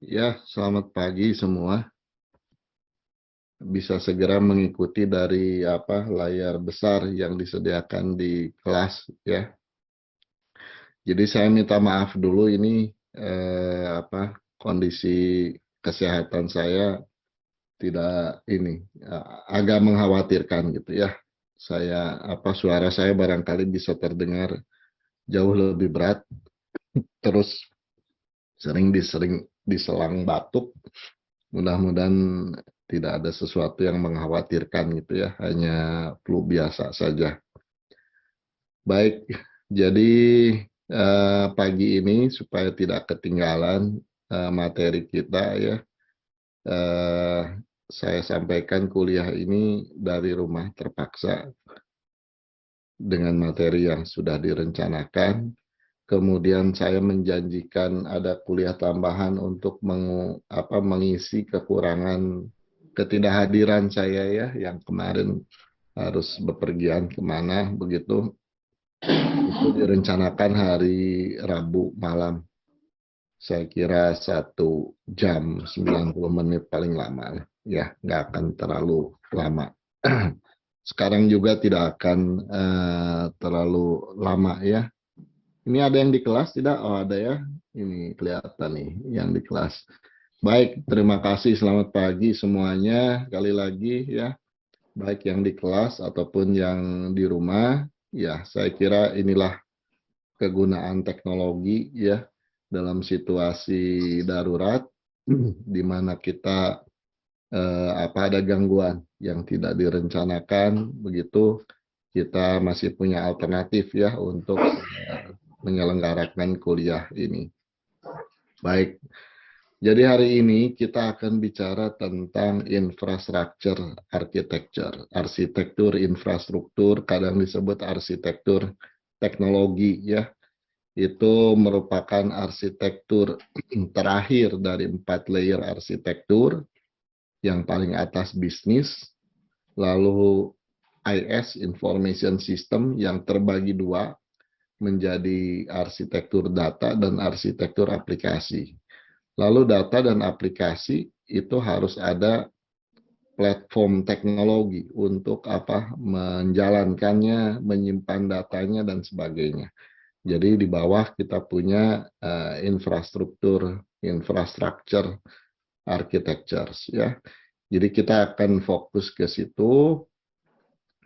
Ya, selamat pagi semua. Bisa segera mengikuti dari layar besar yang disediakan di kelas ya. Jadi saya minta maaf dulu ini kondisi kesehatan saya tidak agak mengkhawatirkan gitu ya. Suara saya barangkali bisa terdengar jauh lebih berat, terus sering diselang batuk. Mudah-mudahan tidak ada sesuatu yang mengkhawatirkan gitu ya, hanya flu biasa saja. Baik, jadi pagi ini supaya tidak ketinggalan materi kita ya, eh, saya sampaikan kuliah ini dari rumah terpaksa dengan materi yang sudah direncanakan. Kemudian saya menjanjikan ada kuliah tambahan untuk mengisi kekurangan ketidakhadiran saya ya, yang kemarin harus bepergian kemana begitu. Itu direncanakan hari Rabu malam. Saya kira 1 jam 90 menit paling lama ya, nggak akan terlalu lama. Sekarang juga tidak akan terlalu lama ya. Ini ada yang di kelas tidak? Oh ada ya. Ini kelihatan nih yang di kelas. Baik, terima kasih. Selamat pagi semuanya. Kali lagi ya, baik yang di kelas ataupun yang di rumah. Ya, saya kira inilah kegunaan teknologi ya dalam situasi darurat di mana kita ada gangguan yang tidak direncanakan begitu, kita masih punya alternatif ya untuk menyelenggarakan kuliah ini. Baik, jadi hari ini kita akan bicara tentang infrastructure architecture, arsitektur infrastruktur, kadang disebut arsitektur teknologi ya. Itu merupakan arsitektur terakhir dari 4 layer arsitektur. Yang paling atas bisnis, lalu IS, Information System, yang terbagi 2 menjadi arsitektur data dan arsitektur aplikasi. Lalu data dan aplikasi itu harus ada platform teknologi untuk menjalankannya, menyimpan datanya dan sebagainya. Jadi di bawah kita punya infrastruktur architectures ya. Jadi kita akan fokus ke situ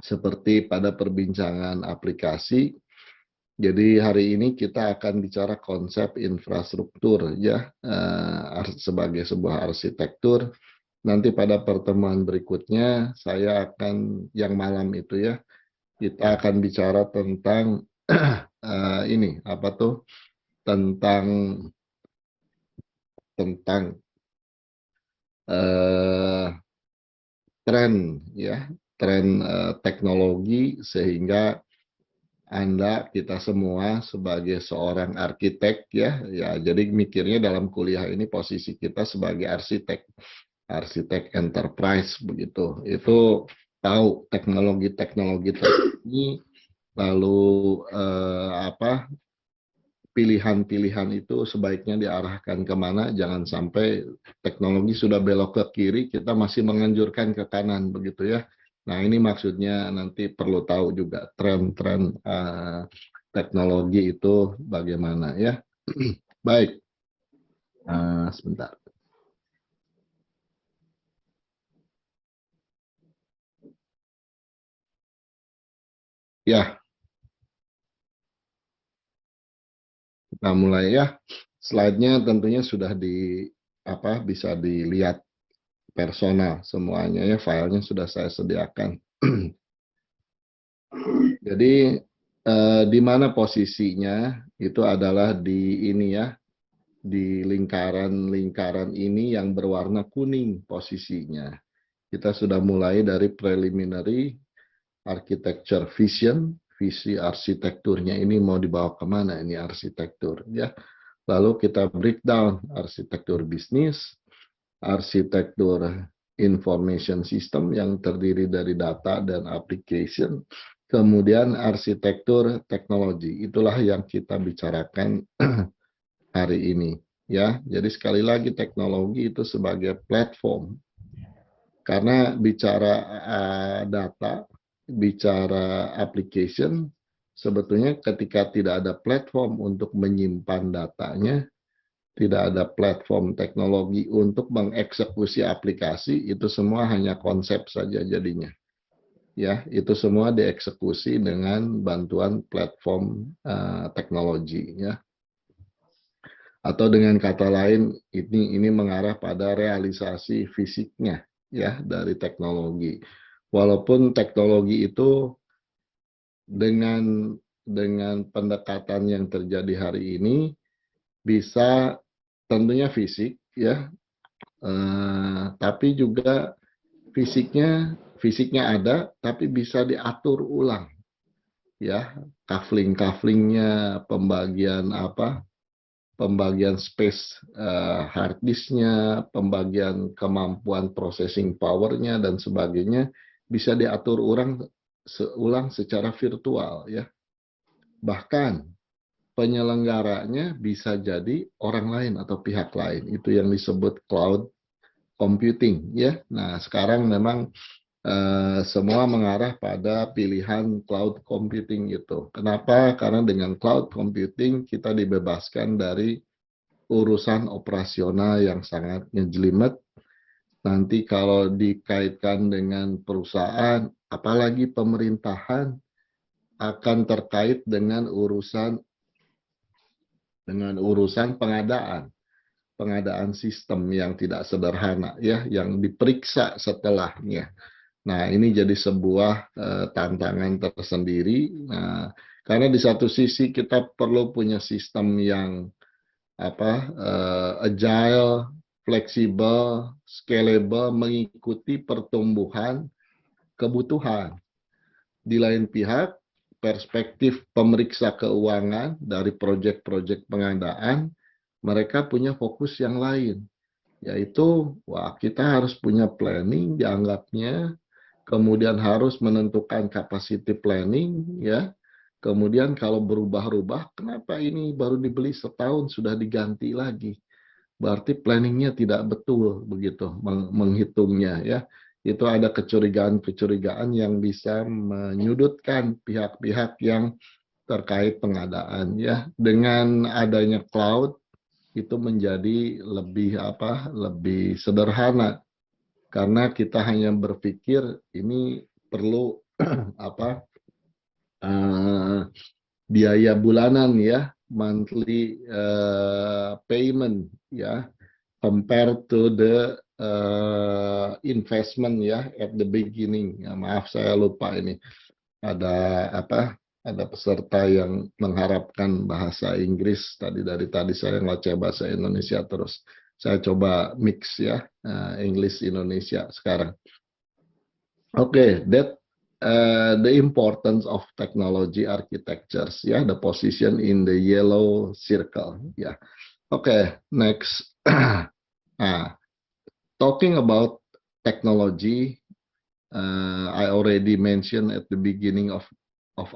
seperti pada perbincangan aplikasi. Jadi hari ini kita akan bicara konsep infrastruktur ya sebagai sebuah arsitektur. Nanti pada pertemuan berikutnya saya akan yang malam itu ya, kita akan bicara tentang ini tentang tren ya, tren teknologi sehingga kita semua sebagai seorang arsitek ya, jadi mikirnya dalam kuliah ini posisi kita sebagai arsitek enterprise begitu. Itu tahu teknologi-teknologi ini, lalu pilihan-pilihan itu sebaiknya diarahkan kemana, jangan sampai teknologi sudah belok ke kiri, kita masih menganjurkan ke kanan, begitu ya. Nah ini maksudnya nanti perlu tahu juga tren-tren teknologi itu bagaimana ya. Baik, sebentar. Ya, kita mulai ya. Slide-nya tentunya sudah bisa dilihat personal semuanya ya, filenya sudah saya sediakan. Jadi di mana posisinya itu adalah di ini ya, di lingkaran ini yang berwarna kuning posisinya. Kita sudah mulai dari preliminary architecture vision, visi arsitekturnya ini mau dibawa kemana ini arsitektur ya. Lalu kita breakdown arsitektur bisnis, arsitektur information system yang terdiri dari data dan application, kemudian arsitektur teknologi. Itulah yang kita bicarakan hari ini. ya. Jadi sekali lagi teknologi itu sebagai platform. Karena bicara data, bicara application, sebetulnya ketika tidak ada platform untuk menyimpan datanya, tidak ada platform teknologi untuk mengeksekusi aplikasi, itu semua hanya konsep saja jadinya. Ya, itu semua dieksekusi dengan bantuan platform teknologi, ya. Atau dengan kata lain, ini mengarah pada realisasi fisiknya, ya, dari teknologi. Walaupun teknologi itu dengan pendekatan yang terjadi hari ini bisa tentunya fisik, ya, tapi juga fisiknya ada, tapi bisa diatur ulang, ya, kafling-kaflingnya, pembagian space hard disknya, pembagian kemampuan processing powernya dan sebagainya bisa diatur ulang secara virtual, ya. Bahkan penyelenggaranya bisa jadi orang lain atau pihak lain. Itu yang disebut cloud computing, ya. Nah, sekarang memang semua mengarah pada pilihan cloud computing itu. Kenapa? Karena dengan cloud computing kita dibebaskan dari urusan operasional yang sangat ngejelimet. Nanti kalau dikaitkan dengan perusahaan, apalagi pemerintahan, akan terkait dengan urusan pengadaan sistem yang tidak sederhana, ya, yang diperiksa setelahnya. Nah, ini jadi sebuah tantangan tersendiri. Nah, karena di satu sisi kita perlu punya sistem yang agile, fleksibel, scalable, mengikuti pertumbuhan kebutuhan. Di lain pihak, perspektif pemeriksa keuangan dari proyek-proyek pengadaan, mereka punya fokus yang lain, yaitu kita harus punya planning dianggapnya, kemudian harus menentukan capacity planning, ya. Kemudian kalau berubah-ubah, kenapa ini baru dibeli setahun sudah diganti lagi? Berarti planningnya tidak betul begitu menghitungnya, ya. Itu ada kecurigaan-kecurigaan yang bisa menyudutkan pihak-pihak yang terkait pengadaan, ya. Dengan adanya cloud itu menjadi lebih sederhana karena kita hanya berpikir ini perlu apa biaya bulanan, ya, monthly payment, ya, compared to the investment, ya, at the beginning. Ya, maaf saya lupa ini ada peserta yang mengharapkan bahasa Inggris dari tadi saya ngoceh bahasa Indonesia terus. Saya coba mix, ya, English Indonesia sekarang. Okay, that the importance of technology architectures, yeah, the position in the yellow circle, yeah. Okay, next. Talking about technology, I already mentioned at the beginning of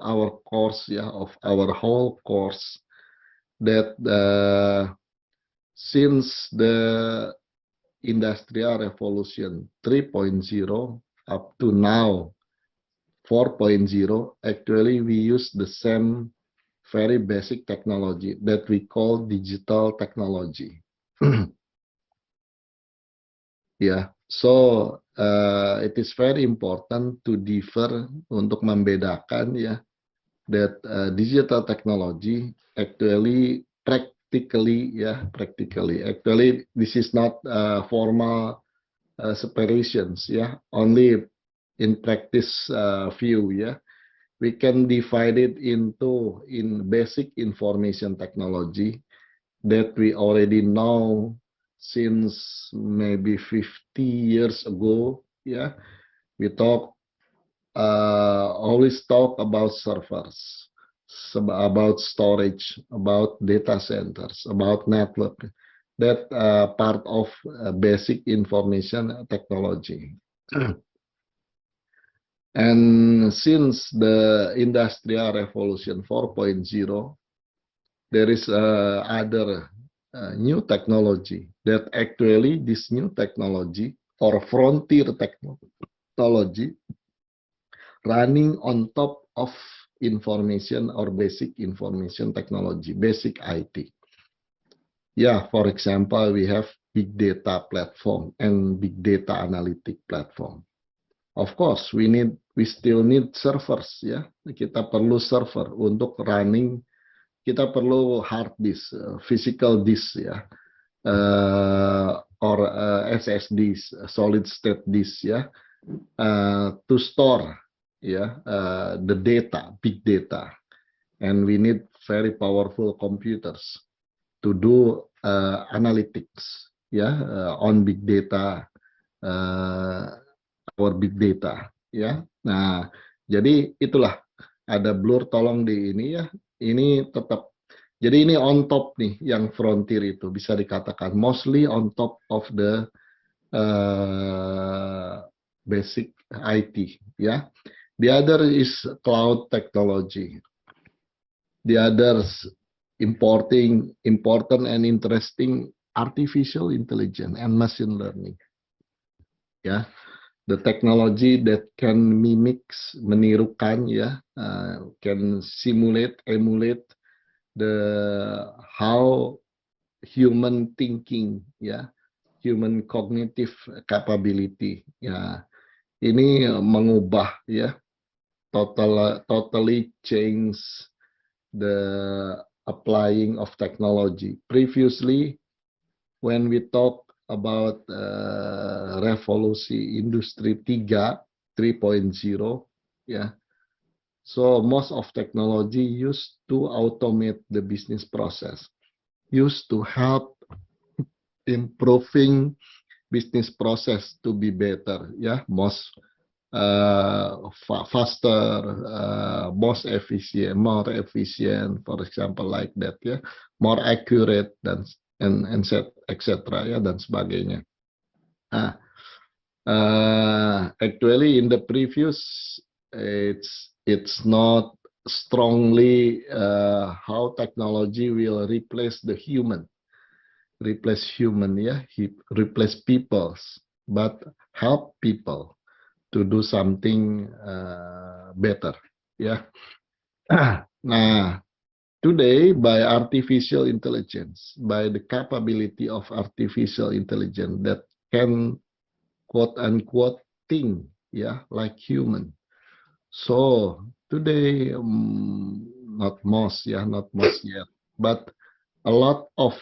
our course, yeah, of our whole course, that since the Industrial Revolution 3.0 up to now 4.0, actually we use the same very basic technology that we call digital technology. Yeah, so it is very important to differ untuk membedakan, ya, that digital technology actually actually this is not formal separations, ya, only in practice view, ya. We can divide it in basic information technology that we already know since maybe 50 years ago, yeah. We always talk about servers, about storage, about data centers, about network. That part of basic information technology. And since the Industrial Revolution 4.0, there is other new technology that actually this new technology or frontier technology running on top of information or basic information technology, basic IT. Yeah, for example, we have big data platform and big data analytic platform. Of course, we still need servers ya. Kita perlu server untuk running. Kita perlu hard disk, physical disk ya, or SSDs, solid state disk ya, to store ya the data, big data, and we need very powerful computers to do analytics ya on big data. Our big data ya. Nah, jadi itulah ada Blur, tolong di ini ya. Ini tetap jadi ini on top nih yang frontier itu bisa dikatakan mostly on top of the basic IT ya. The other is cloud technology. The others important and interesting artificial intelligence and machine learning. Ya. The technology that can menirukan ya, can simulate, emulate the how human thinking ya, human cognitive capability ya. Ini mengubah ya, totally change the applying of technology. Previously, when we talk about revolusi industri 3.0 ya. So most of technology used to automate the business process, used to help improving business process to be better ya, most faster, most efficient, more efficient, for example like that ya, more accurate dan etc. ya dan sebagainya. Nah, actually in the previous it's not strongly how technology will replace the human ya, replace peoples, but help people to do something better ya. Nah, today, by artificial intelligence, by the capability of artificial intelligence that can quote-unquote think, yeah, like human. So today, not most yet, but a lot of,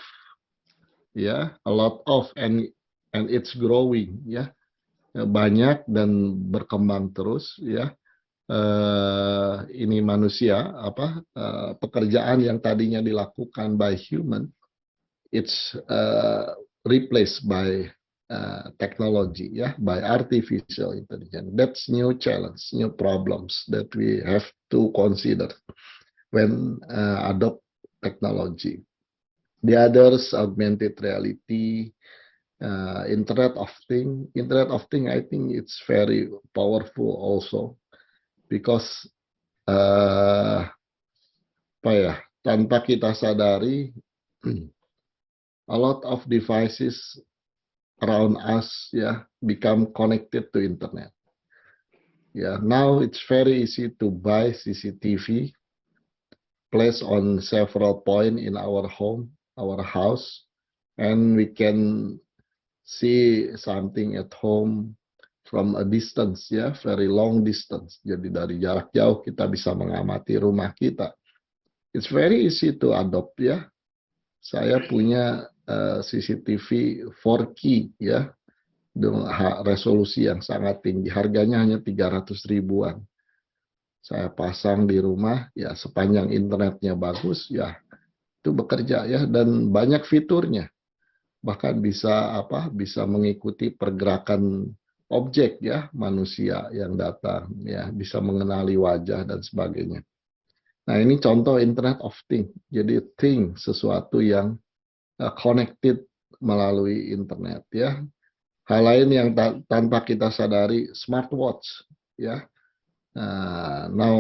and it's growing, ya, banyak dan berkembang terus, ya. Ini manusia pekerjaan yang tadinya dilakukan by human, it's replaced by technology ya, by artificial intelligence. That's new challenge, new problems that we have to consider when adopt technology. The others, augmented reality, Internet of Things. Internet of Things, I think it's very powerful also. Because tanpa kita sadari, a lot of devices around us become connected to internet. Now it's very easy to buy CCTV, place on several points in our home, our house, and we can see something at home from a distance, very long distance. Jadi dari jarak jauh kita bisa mengamati rumah kita. It's very easy to adopt ya. Saya punya CCTV 4K ya, dengan resolusi yang sangat tinggi. Harganya hanya 300 ribuan. Saya pasang di rumah, ya sepanjang internetnya bagus, ya itu bekerja ya, dan banyak fiturnya. Bahkan bisa bisa mengikuti pergerakan objek ya, manusia yang datang ya, bisa mengenali wajah dan sebagainya. Nah, ini contoh Internet of Things. Jadi thing, sesuatu yang connected melalui internet ya. Hal lain yang tanpa kita sadari, smartwatch ya. Now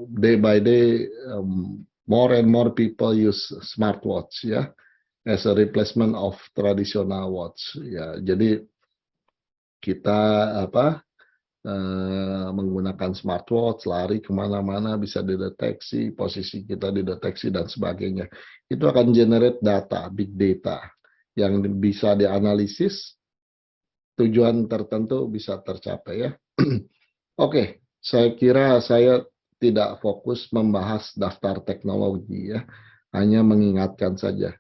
day by day more and more people use smartwatch ya. as a replacement of traditional watch. Ya, jadi kita menggunakan smartwatch, lari kemana-mana bisa dideteksi, posisi kita dideteksi dan sebagainya. Itu akan generate data, big data, yang bisa dianalisis, tujuan tertentu bisa tercapai ya. Oke, saya kira saya tidak fokus membahas daftar teknologi ya, hanya mengingatkan saja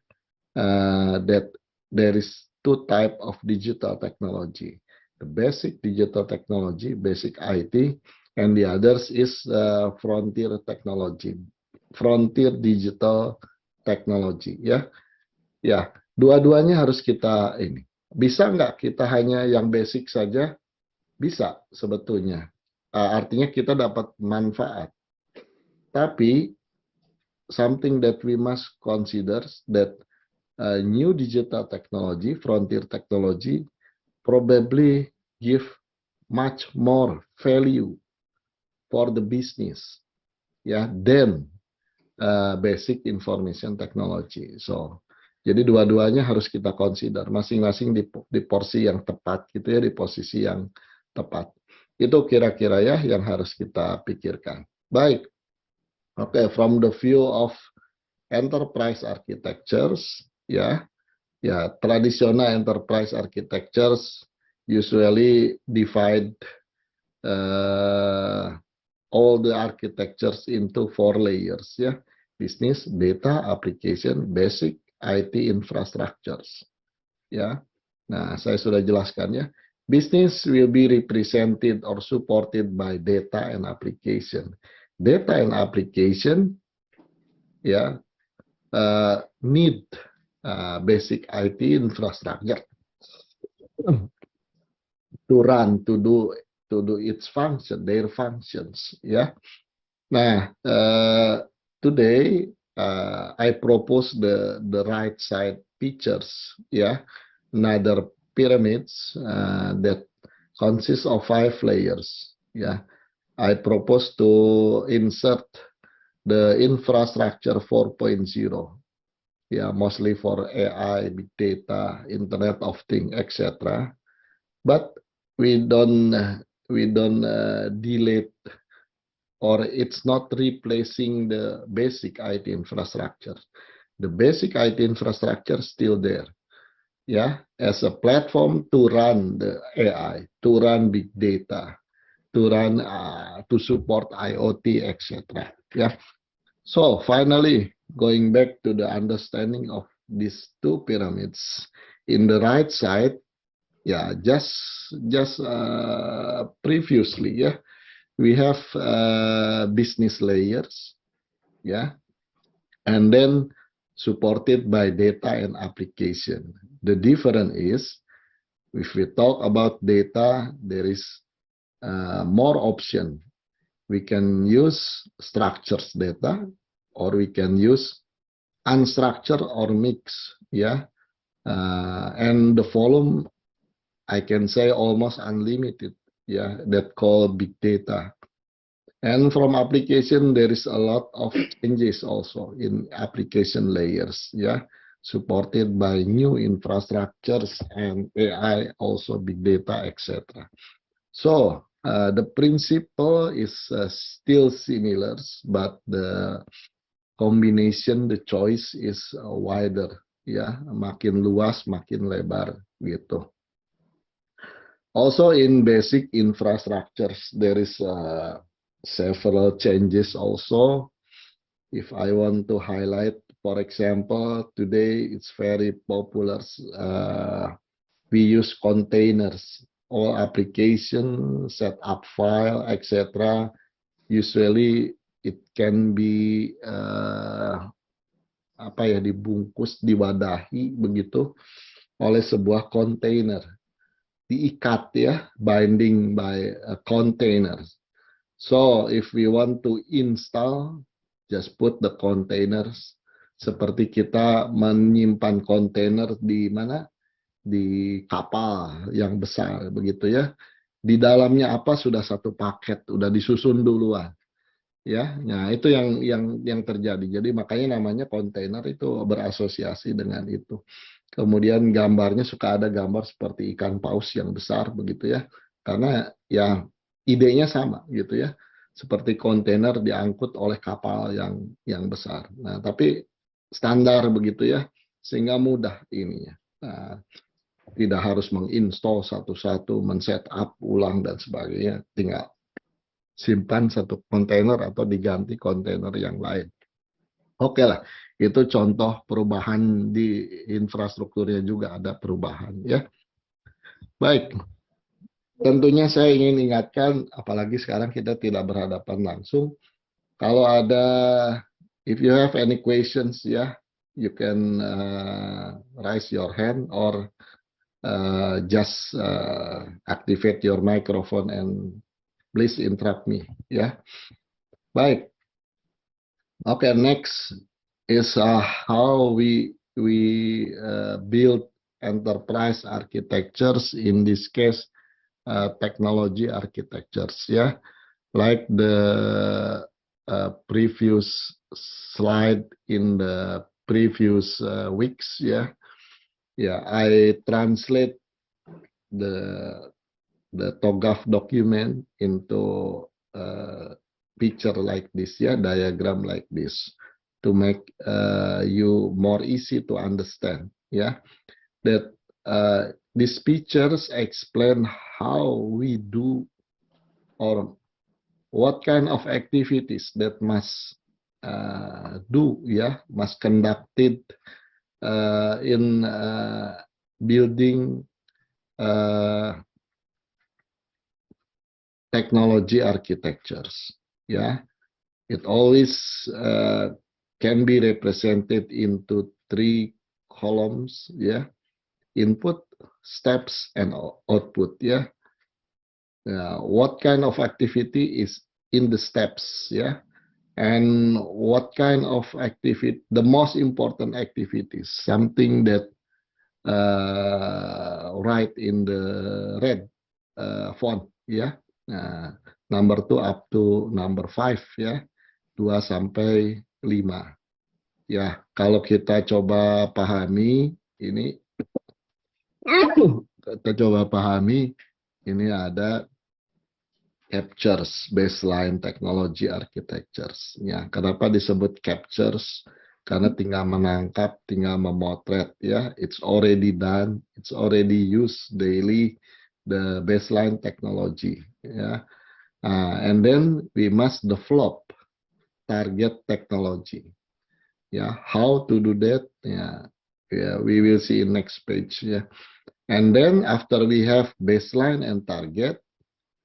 that there is two type of digital technology. The basic digital technology, basic IT, and the others is frontier technology, frontier digital technology. Ya, ya, dua-duanya harus kita ini. Bisa nggak kita hanya yang basic saja? Bisa sebetulnya. Artinya kita dapat manfaat. Tapi something that we must consider that new digital technology, frontier technology, probably give much more value for the business, ya, than basic information technology. So, jadi dua-duanya harus kita consider, masing-masing di porsi yang tepat, gitu ya, di posisi yang tepat. Itu kira-kira ya yang harus kita pikirkan. Baik, oke, from the view of enterprise architectures, ya, traditional enterprise architectures usually divide all the architectures into 4 layers ya. Business, data, application, basic, IT infrastructures. Ya. Nah, saya sudah jelaskan ya. Business will be represented or supported by data and application. Data and application ya need basic IT infrastructure to run, to do its function, their functions, ya. Nah, today I propose the right side pictures, ya, another pyramids that consists of 5 layers, ya. I propose to insert the infrastructure 4.0, ya, mostly for AI, big data, Internet of Things, etc. But we don't delete, or it's not replacing the basic IT infrastructure. The basic IT infrastructure still there, yeah, as a platform to run the AI, to run big data, to run to support IoT, etc. Yeah. So finally, going back to the understanding of these two pyramids, in the right side, yeah, just previously, yeah, we have business layers, yeah, and then supported by data and application. The difference is, if we talk about data, there is more option. We can use structured data, or we can use unstructured or mix, yeah, and the volume, I can say almost unlimited, yeah, that called big data. And from application, there is a lot of changes also in application layers, yeah, supported by new infrastructures and AI, also big data, etc. So the principle is still similar, but the combination, the choice is wider, ya, makin luas, makin lebar, gitu. Also in basic infrastructures, there is several changes also. If I want to highlight, for example, today it's very popular. We use containers, all application, set up file, etc. Usually it can be dibungkus, diwadahi begitu oleh sebuah kontainer, diikat ya, binding by a container. So if we want to install, just put the containers, seperti kita menyimpan kontainer di mana, di kapal yang besar begitu ya. Di dalamnya apa, sudah satu paket, udah disusun duluan. ya. Nah, itu yang terjadi. Jadi makanya namanya kontainer itu berasosiasi dengan itu. Kemudian gambarnya suka ada gambar seperti ikan paus yang besar begitu ya. Karena ya idenya sama gitu ya. Seperti kontainer diangkut oleh kapal yang besar. Nah, tapi standar begitu ya. Sehingga mudah ininya. Nah, tidak harus menginstall satu-satu, men-set up ulang dan sebagainya. Tinggal simpan satu kontainer atau diganti kontainer yang lain. Oke lah, itu contoh perubahan di infrastrukturnya juga ada perubahan ya. Baik, tentunya saya ingin ingatkan, apalagi sekarang kita tidak berhadapan langsung. Kalau ada, if you have any questions ya, you can raise your hand or just activate your microphone and please interrupt me ya. Baik. Okay, next is how we build enterprise architectures. In this case, technology architectures. Yeah, like the previous slide in the previous weeks. Yeah, yeah. I translate the TOGAF document into picture like this, yeah, diagram like this, to make you more easy to understand, yeah. That these pictures explain how we do or what kind of activities that must do, yeah, must conducted in building technology architectures. Yeah, it always can be represented into 3 columns. Yeah, input, steps, and output. Yeah, what kind of activity is in the steps? Yeah, and what kind of activity, the most important activities, something that write in the red font. Yeah. Number 2 up to number 5 ya, 2 sampai 5. Ya, kalau kita coba pahami ini, kita coba pahami ini ada captures, baseline technology architectures. Ya, kenapa disebut captures? Karena tinggal menangkap, tinggal memotret ya. It's already done, it's already used daily the baseline technology ya. And then we must develop target technology. Yeah, how to do that? Yeah, we will see in next page. Yeah, and then after we have baseline and target,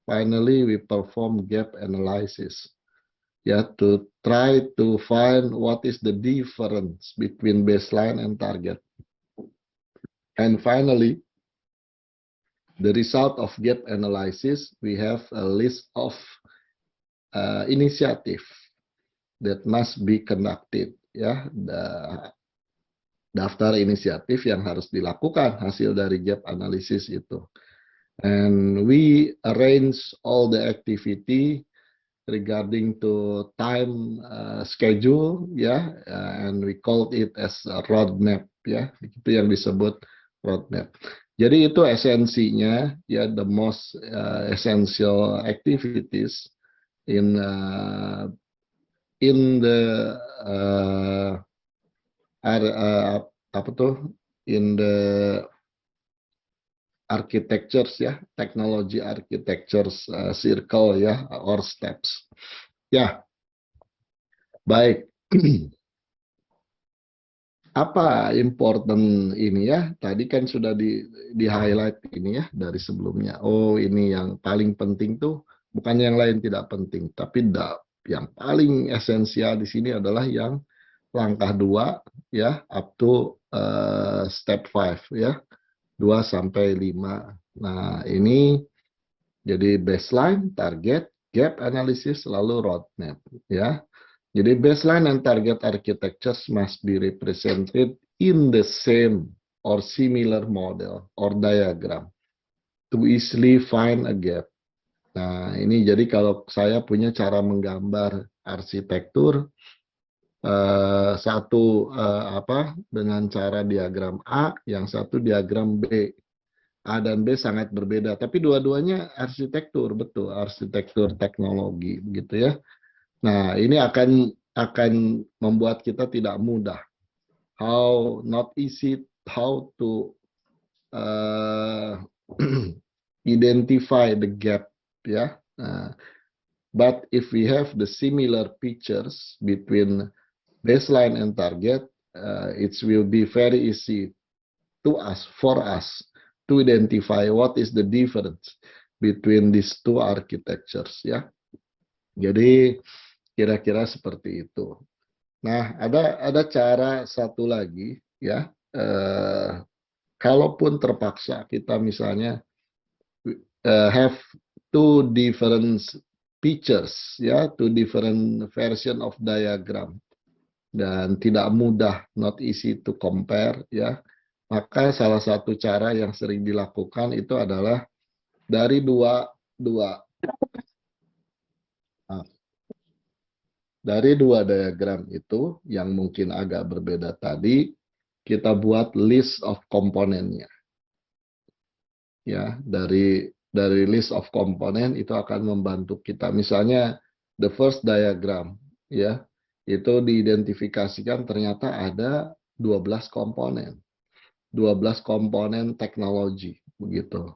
finally we perform gap analysis. Yeah, to try to find what is the difference between baseline and target. And finally, the result of gap analysis, we have a list of initiative that must be conducted. Ya, daftar inisiatif yang harus dilakukan hasil dari gap analysis itu. And we arrange all the activity regarding to time schedule ya, and we call it as a roadmap ya, itu yang disebut roadmap. Jadi itu esensinya ya, the most essential activities in the apa tuh, in the architectures ya, technology architectures circle ya, or steps. Ya, baik. Apa important ini ya? Tadi kan sudah di highlight ini ya dari sebelumnya. Oh, ini yang paling penting tuh, bukan yang lain tidak penting, tapi yang paling esensial di sini adalah yang langkah 2 ya, up to step 5 ya, 2 sampai 5. Nah, ini jadi baseline, target, gap analysis, lalu roadmap ya. Jadi baseline and target architectures must be represented in the same or similar model or diagram to easily find a gap. Nah, ini jadi kalau saya punya cara menggambar arsitektur, satu dengan cara diagram A, yang satu diagram B. A dan B sangat berbeda, tapi dua-duanya arsitektur, betul, arsitektur teknologi, begitu ya. Nah, ini akan membuat kita tidak mudah. How not easy, how to uh, identify the gap, ya. But if we have the similar pictures between baseline and target, it will be very easy for us to identify what is the difference between these two architectures, ya. Jadi kira-kira seperti itu. Nah, ada cara satu lagi, ya. Kalaupun terpaksa kita misalnya have two different pictures, ya, two different version of diagram, dan tidak mudah, not easy to compare, ya. Maka salah satu cara yang sering dilakukan itu adalah dari dua dua ah, dari dua diagram itu yang mungkin agak berbeda tadi, kita buat list of komponennya. Ya, dari list of komponen itu akan membantu kita. Misalnya the first diagram, ya, itu diidentifikasikan ternyata ada 12 komponen. 12 komponen teknologi, begitu.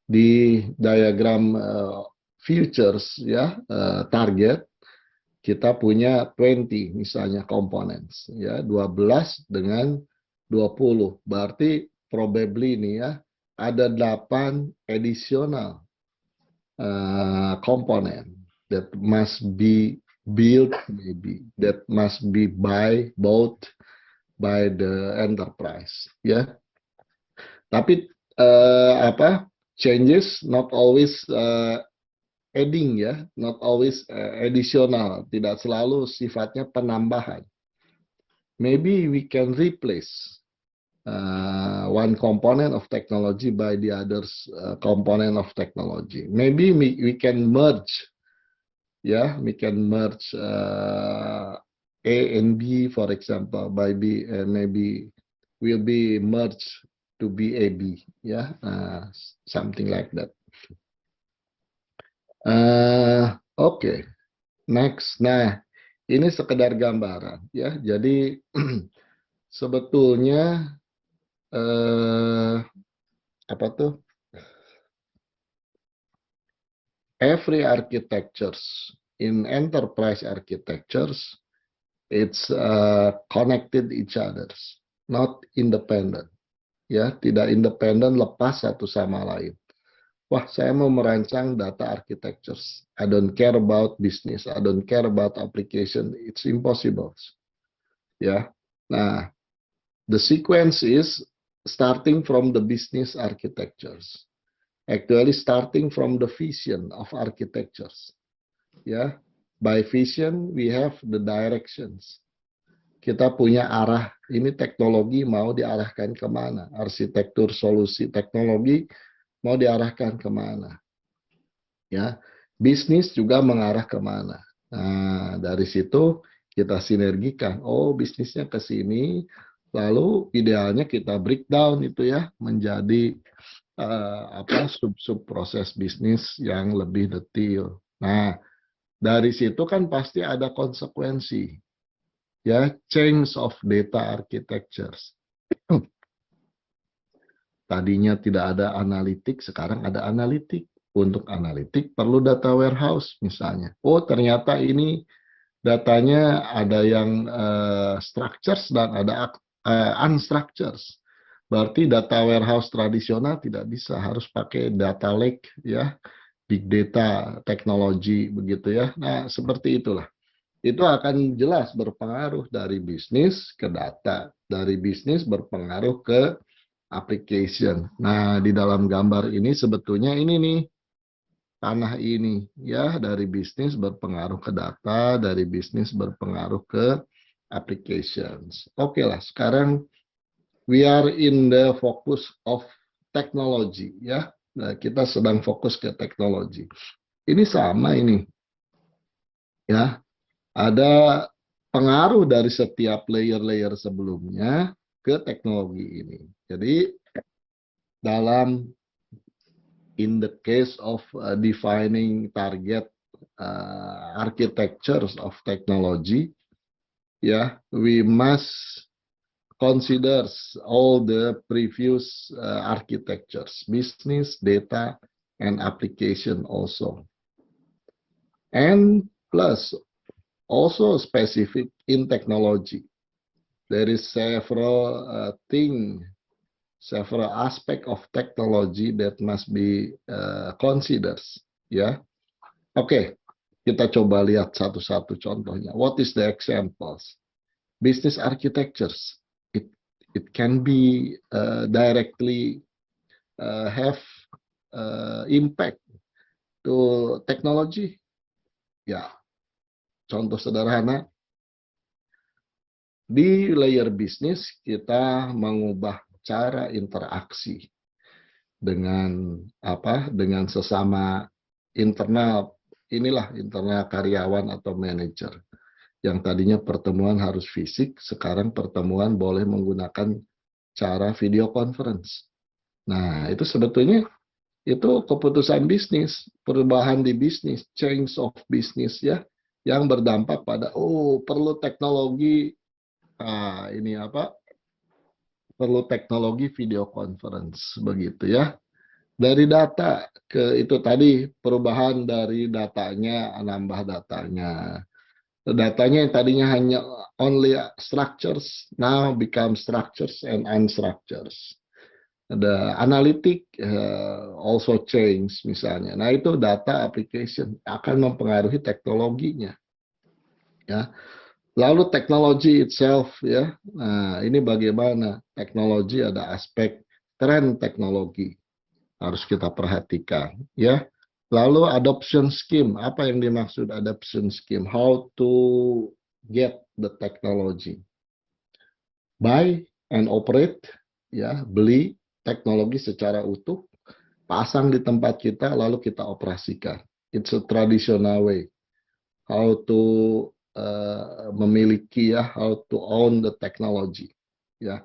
Di diagram futures, ya, target, kita punya 20 misalnya components, ya, 12 dengan 20. Berarti probably ini ya ada 8 additional component that must be built, maybe that must be bought by the enterprise, ya. Tapi changes not always adding, ya, not always additional, tidak selalu sifatnya penambahan. Maybe we can replace one component of technology by the others component of technology. Maybe we can merge, yeah, we can merge A and B, for example, by B, maybe will be merged to BAB, yeah, something like that. Oke. Next. Nah, ini sekedar gambaran, ya. Jadi sebetulnya apa tuh? Every architectures in enterprise architectures, it's connected each others, not independent. Ya, tidak independen, lepas satu sama lain. Wah, saya mau merancang data architectures. I don't care about business. I don't care about application. It's impossible. Ya. Nah, the sequence is starting from the business architectures. Actually starting from the vision of architectures. Ya. By vision we have the directions. Kita punya arah, ini teknologi mau diarahkan kemana? Arsitektur solusi teknologi mau diarahkan kemana? Ya, bisnis juga mengarah kemana? Nah, dari situ kita sinergikan. Oh, bisnisnya ke sini, lalu idealnya kita breakdown itu ya menjadi sub-sub proses bisnis yang lebih detail. Nah, dari situ kan pasti ada konsekuensi, ya, change of data architectures. Tadinya tidak ada analitik, sekarang ada analitik. Untuk analitik perlu data warehouse misalnya. Oh, ternyata ini datanya ada yang structures dan ada unstructured. Berarti data warehouse tradisional tidak bisa, harus pakai data lake, ya, big data teknologi, begitu ya. Nah, seperti itulah. Itu akan jelas berpengaruh dari bisnis ke data, dari bisnis berpengaruh ke application. Nah, di dalam gambar ini sebetulnya ini nih, tanah ini, ya, dari bisnis berpengaruh ke data, dari bisnis berpengaruh ke applications. Oke lah, sekarang we are in the focus of technology, ya. Nah, kita sedang fokus ke teknologi. Ini sama ini, ya. Ada pengaruh dari setiap layer-layer sebelumnya ke teknologi ini. Jadi dalam in the case of defining target architectures of technology, yeah, we must consider all the previous architectures, business, data, and application also. And plus, also specific in technology. There is several several aspect of technology that must be considered. Ya, oke, kita coba lihat satu-satu contohnya. What is the examples? Business architectures. It can be directly have impact to technology. Ya, contoh sederhana, di layer bisnis kita mengubah cara interaksi dengan dengan sesama internal, inilah internal karyawan atau manajer. Yang tadinya pertemuan harus fisik, sekarang pertemuan boleh menggunakan cara video conference. Nah, itu sebetulnya itu keputusan bisnis, perubahan di bisnis, change of business, ya, yang berdampak pada perlu teknologi, ini perlu teknologi video conference, begitu ya. Dari data ke itu tadi, perubahan dari datanya, nambah datanya. Datanya yang tadinya hanya only structures, now become structures and unstructures. Ada analitik also change misalnya. Nah, itu data application akan mempengaruhi teknologinya. Ya. Lalu teknologi itself, ya. Nah, ini bagaimana teknologi, ada aspek tren teknologi harus kita perhatikan, ya. Lalu adoption scheme, apa yang dimaksud adoption scheme? How to get the technology? Buy and operate, ya, beli teknologi secara utuh, pasang di tempat kita, lalu kita operasikan. It's a traditional way. How to memiliki, ya, how to own the technology, ya.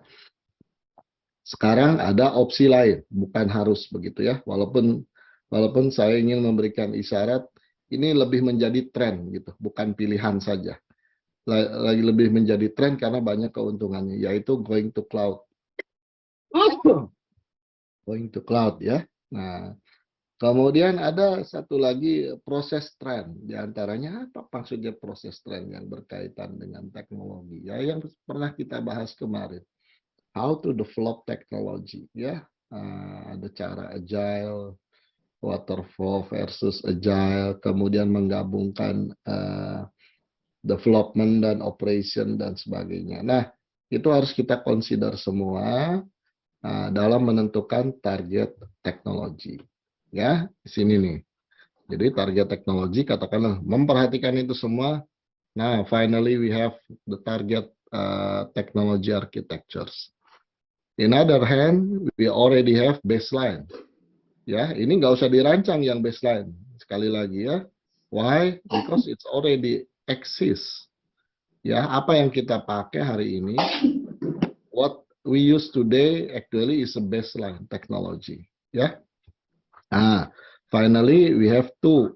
Sekarang ada opsi lain, bukan harus begitu, ya. Walaupun saya ingin memberikan isyarat ini lebih menjadi tren gitu, bukan pilihan saja. Lagi lebih menjadi tren karena banyak keuntungannya, yaitu going to cloud. Going to cloud, ya. Nah, kemudian ada satu lagi proses tren. Di antaranya apa maksudnya proses tren yang berkaitan dengan teknologi? Ya, yang pernah kita bahas kemarin. How to develop technology, ya. Ada cara agile, waterfall versus agile, kemudian menggabungkan development dan operation dan sebagainya. Nah, itu harus kita consider semua dalam menentukan target teknologi. Ya, di sini nih. Jadi target teknologi, katakanlah memperhatikan itu semua. Nah, finally we have the target technology architectures. In other hand, we already have baseline. Ya, ini nggak usah dirancang yang baseline. Sekali lagi, ya. Why? Because it's already exists. Ya, apa yang kita pakai hari ini, what we use today actually is a baseline technology. Ya. Nah, finally we have two.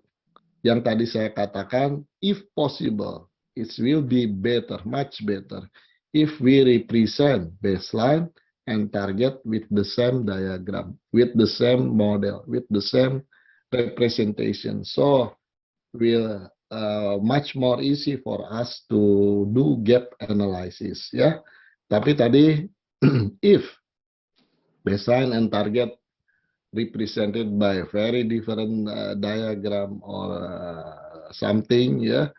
Yang tadi saya katakan, if possible, it will be better, much better, if we represent baseline and target with the same diagram, with the same model, with the same representation. So, will much more easy for us to do gap analysis, ya. Tapi tadi, if baseline and target represented by very different diagram or something, yeah,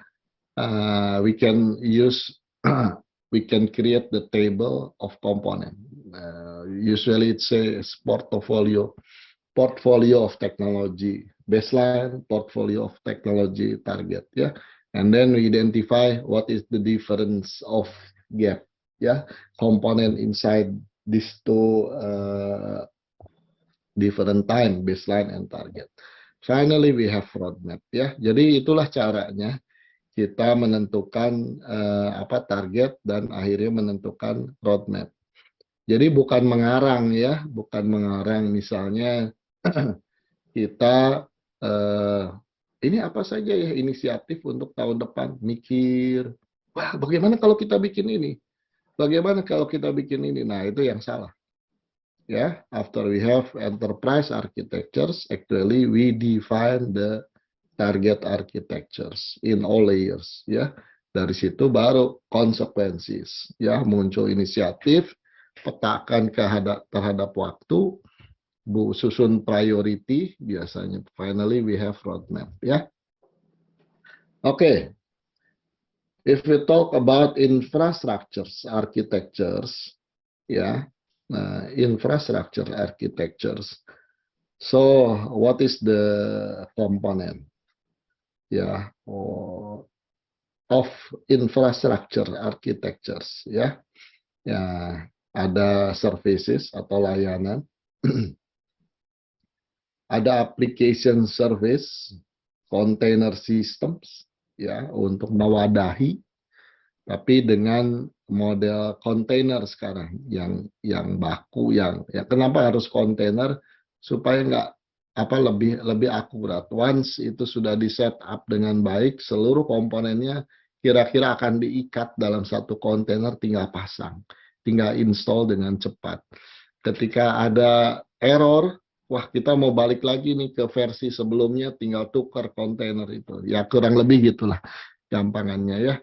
we can use we can create the table of component. Usually it says portfolio of technology baseline, portfolio of technology target, yeah, and then we identify what is the difference of gap, yeah, component inside these two different time, baseline and target. finally we have roadmap ya. Jadi itulah caranya kita menentukan target dan akhirnya menentukan roadmap. Jadi bukan mengarang ya, bukan mengarang misalnya kita ini apa saja ya inisiatif untuk tahun depan, mikir, wah bagaimana kalau kita bikin ini? Bagaimana kalau kita bikin ini? Nah, itu yang salah. Ya, after we have enterprise architectures, actually we define the target architectures in all layers. Ya, dari situ baru consequences. Ya, muncul inisiatif, petakan terhadap waktu, susun priority, biasanya. Finally, we have roadmap. Ya, oke. If we talk about infrastructures architectures, ya, infrastructure architectures. So, what is the component, ya, of infrastructure architectures, ya? Ya, ada services atau layanan, ada application service, container systems, ya, untuk mewadahi, tapi dengan model kontainer sekarang yang baku, yang ya kenapa harus kontainer, supaya nggak lebih akurat. Once itu sudah di set up dengan baik, seluruh komponennya kira-kira akan diikat dalam satu kontainer, tinggal pasang, tinggal install dengan cepat. Ketika ada error, wah kita mau balik lagi nih ke versi sebelumnya, tinggal tukar kontainer itu. Ya kurang lebih gitulah gampangannya ya.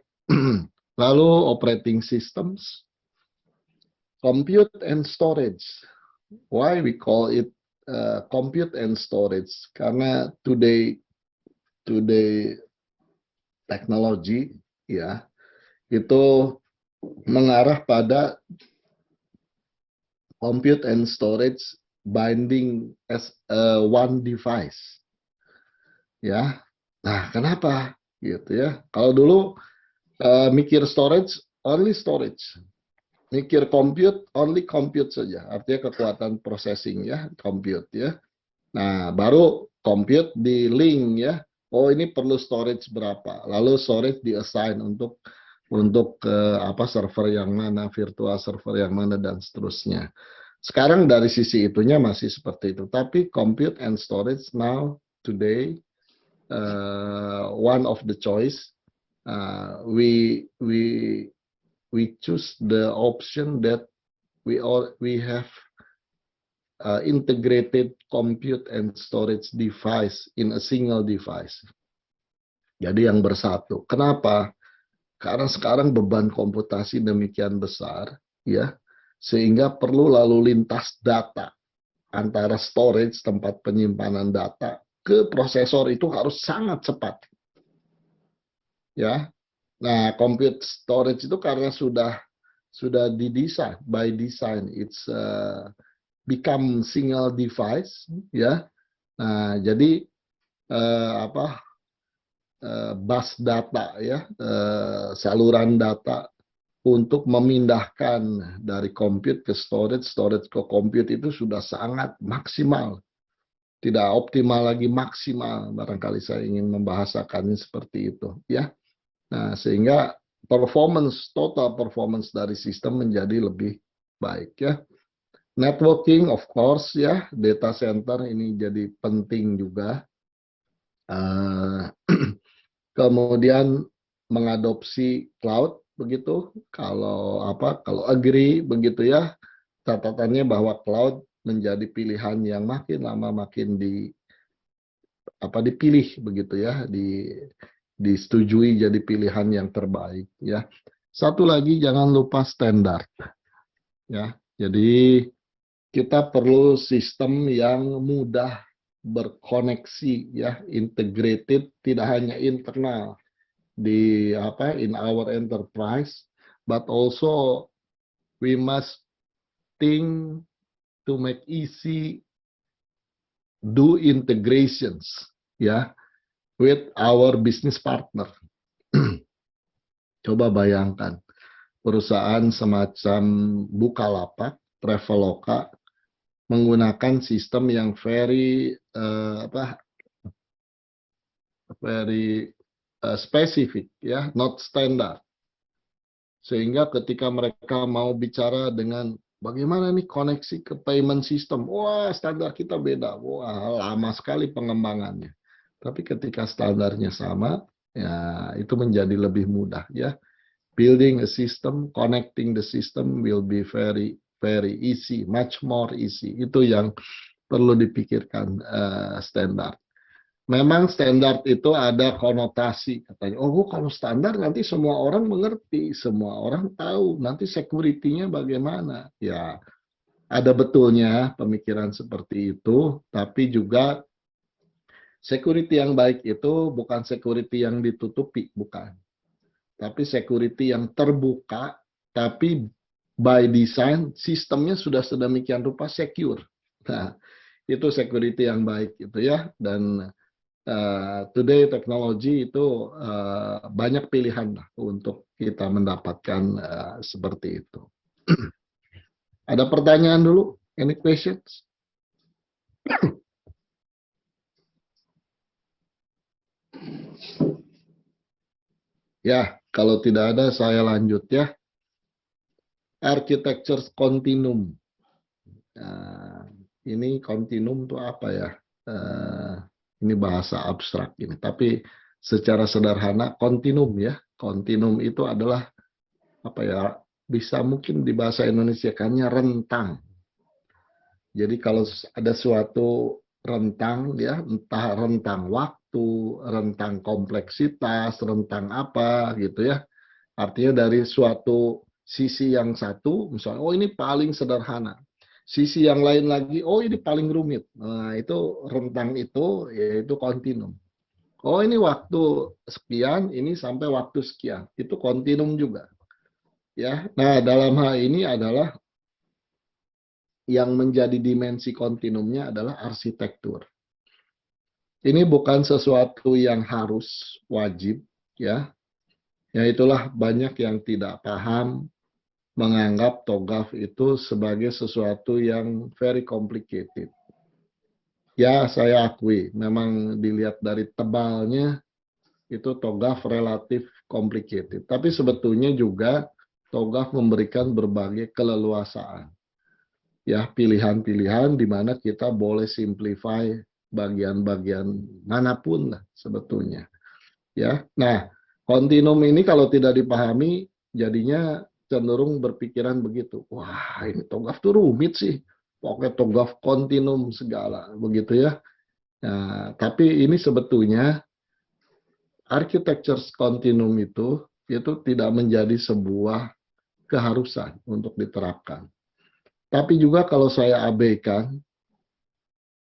Lalu operating systems, compute and storage. Why we call it compute and storage? Karena today teknologi ya itu mengarah pada compute and storage binding as one device. Ya. Nah, kenapa gitu ya? Kalau dulu mikir storage, only storage. Mikir compute, only compute saja. Artinya kekuatan processing ya, compute ya. Nah, baru compute di link ya. Oh, ini perlu storage berapa. Lalu storage di-assign untuk server yang mana, virtual server yang mana, dan seterusnya. Sekarang dari sisi itunya masih seperti itu. Tapi compute and storage now, today, one of the choice. We choose the option that we have integrated compute and storage device in a single device. Jadi yang bersatu. Kenapa? Karena sekarang beban komputasi demikian besar, ya, sehingga perlu lalu lintas data antara storage, tempat penyimpanan data, ke prosesor itu harus sangat cepat. Ya. Nah, compute storage itu karena sudah didesain, by design, it's become single device, ya. Nah, jadi bus data, ya, saluran data untuk memindahkan dari compute ke storage, storage ke compute itu sudah sangat maksimal. Tidak optimal lagi, maksimal. Barangkali saya ingin membahasakannya seperti itu, ya. Nah, sehingga total performance dari sistem menjadi lebih baik, ya. Networking, of course, ya, data center ini jadi penting juga. Kemudian mengadopsi cloud, begitu. Kalau agree, begitu ya, catatannya bahwa cloud menjadi pilihan yang makin lama makin dipilih, begitu ya, disetujui jadi pilihan yang terbaik, ya. Satu lagi, jangan lupa standar, ya. Jadi kita perlu sistem yang mudah berkoneksi, ya, integrated, tidak hanya internal in our enterprise, but also we must think to make easy do integrations, ya, with our business partner. Coba bayangkan perusahaan semacam Bukalapak, Traveloka menggunakan sistem yang very very specific, ya, not standard. Sehingga ketika mereka mau bicara dengan bagaimana nih koneksi ke payment system, wah standar kita beda, wah lama sekali pengembangannya. Tapi ketika standarnya sama, ya itu menjadi lebih mudah, ya. Building a system, connecting the system will be very very easy, much more easy. Itu yang perlu dipikirkan standar. Memang standar itu ada konotasi, katanya, oh kalau standar nanti semua orang mengerti, semua orang tahu, nanti security-nya bagaimana. Ya, ada betulnya pemikiran seperti itu, tapi juga security yang baik itu bukan security yang ditutupi, bukan. Tapi security yang terbuka, tapi by design sistemnya sudah sedemikian rupa secure. Nah, itu security yang baik gitu ya. Dan today teknologi itu banyak pilihan lah untuk kita mendapatkan seperti itu. Ada pertanyaan dulu? Any questions? Ya, kalau tidak ada saya lanjut ya. Architecture continuum. Ini continuum itu apa ya? Ini bahasa abstrak ini, tapi secara sederhana continuum ya. Continuum itu adalah apa ya? Bisa mungkin di bahasa Indonesiakannya rentang. Jadi kalau ada suatu rentang ya, entah rentang waktu, rentang kompleksitas, rentang apa gitu ya. Artinya dari suatu sisi yang satu, misalnya, oh ini paling sederhana. Sisi yang lain lagi, oh ini paling rumit. Nah, itu rentang itu, yaitu kontinum. Oh ini waktu sekian, ini sampai waktu sekian. Itu kontinum juga. Ya, nah dalam hal ini adalah yang menjadi dimensi kontinumnya adalah arsitektur. Ini bukan sesuatu yang harus, wajib, ya. Ya itulah banyak yang tidak paham, menganggap TOGAF itu sebagai sesuatu yang very complicated. Ya, saya akui, memang dilihat dari tebalnya, itu TOGAF relatif complicated. Tapi sebetulnya juga TOGAF memberikan berbagai keleluasaan. Ya, pilihan-pilihan di mana kita boleh simplify bagian-bagian manapun lah sebetulnya. Ya, nah, kontinum ini kalau tidak dipahami, jadinya cenderung berpikiran begitu. Wah, ini TOGAF tuh rumit sih. Pokoknya TOGAF kontinum segala, begitu ya. Nah, tapi ini sebetulnya architecture kontinum itu tidak menjadi sebuah keharusan untuk diterapkan. Tapi juga kalau saya abaikan,